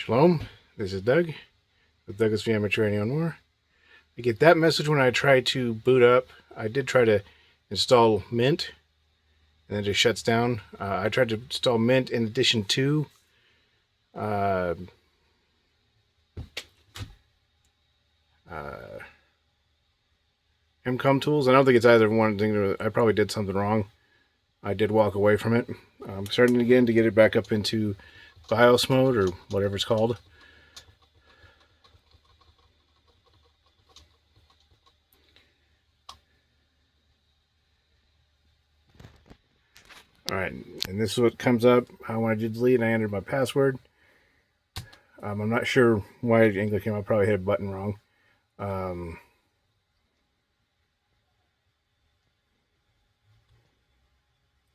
Shalom, this is Doug with Douglas V Amateur Radio and More. I get that message when I try to boot up. I did try to install Mint, and then it just shuts down. I tried to install Mint in addition to emcomm tools. I don't think it's either one thing. I probably did something wrong. I did walk away from it. I'm starting again to get it back up into BIOS mode or whatever it's called. Alright, and this is what comes up when I did delete and I entered my password. I'm not sure why English came up. I probably hit a button wrong.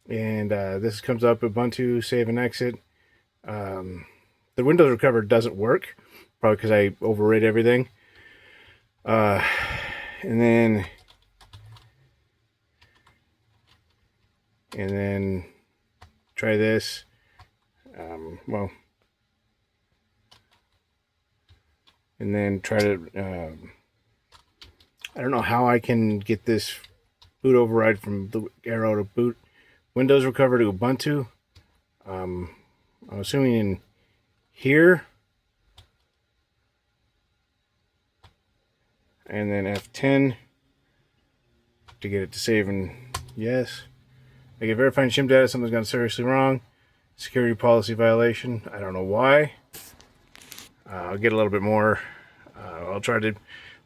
And this comes up, Ubuntu, save and exit. The Windows Recover doesn't work, probably because I overrate everything. And then try this. And then try to, I don't know how I can get this boot override from the arrow to boot Windows Recover to Ubuntu. I'm assuming in here. And then F10 to get it to save and yes. I get verifying shim data, something's gone seriously wrong. Security policy violation. I don't know why. I'll get a little bit more. I'll try to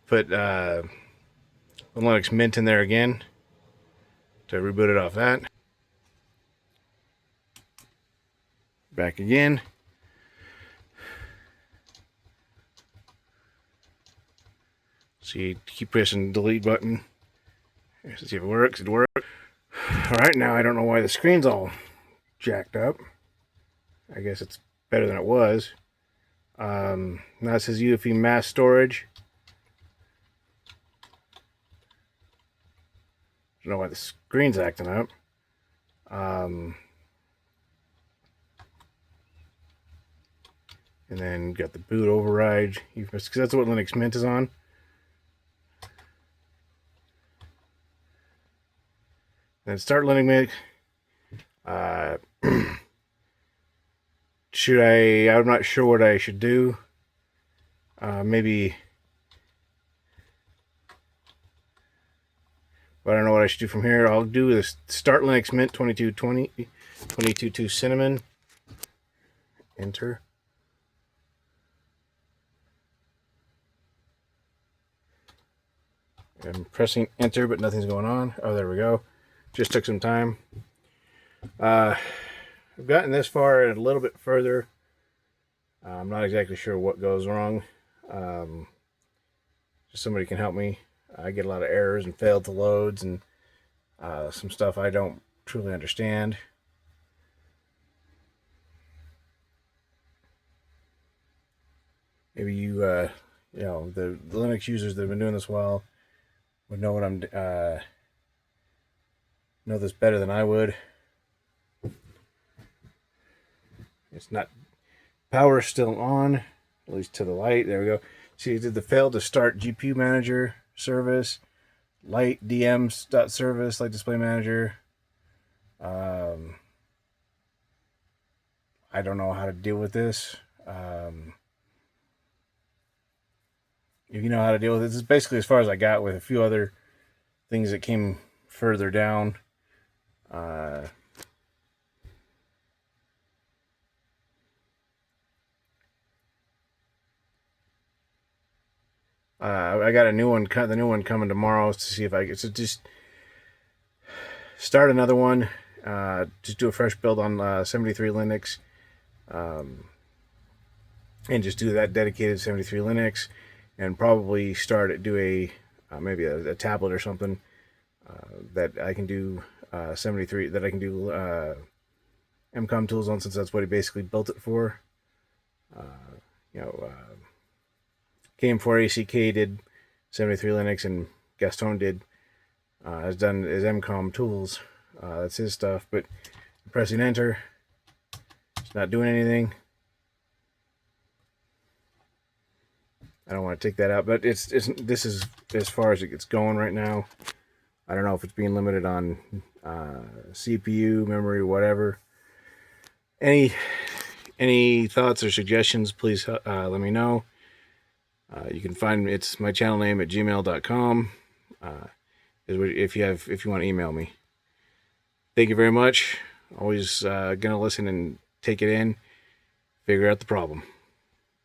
put the Linux Mint in there again to reboot it off that. Back again. So you keep pressing the delete button. Let's see if it works. It worked. Alright, now I don't know why the screen's all jacked up. I guess it's better than it was. Now it says UEFI mass storage. I don't know why the screen's acting up. And then got the boot override, because that's what Linux Mint is on. Then start Linux Mint. I'm not sure what I should do. Maybe, but I don't know what I should do from here. I'll do this start Linux Mint 22.2 cinnamon. Enter. I'm pressing enter, but nothing's going on. Oh, there we go. Just took some time. I've gotten this far and a little bit further. I'm not exactly sure what goes wrong. Just somebody can help me. I get a lot of errors and failed to loads and some stuff I don't truly understand. Maybe you know, the Linux users that have been doing this well would know what I'm know this better than I would. It's not, power still on, at least to the light. There we go. See, it did the fail to start GPU manager service, light DMs.service, light display manager. I don't know how to deal with this. If you know how to deal with it, this is basically as far as I got with a few other things that came further down. I got a new one. The new one coming tomorrow to see if I get. So just start another one. Just do a fresh build on 73 Linux, and just do that dedicated 73 Linux, and probably do a maybe a tablet or something that I can do 73 that I can do emcomm tools on, since that's what he basically built it for. KM4ACK did 73 Linux, and Gaston did has done his emcomm tools. That's his stuff, but pressing enter, it's not doing anything. I don't want to take that out, but this is as far as it's going right now. I don't know if it's being limited on CPU, memory, whatever. Any thoughts or suggestions, please let me know. You can find it's my channel name at gmail.com. If you want to email me. Thank you very much. Always gonna listen and take it in, figure out the problem.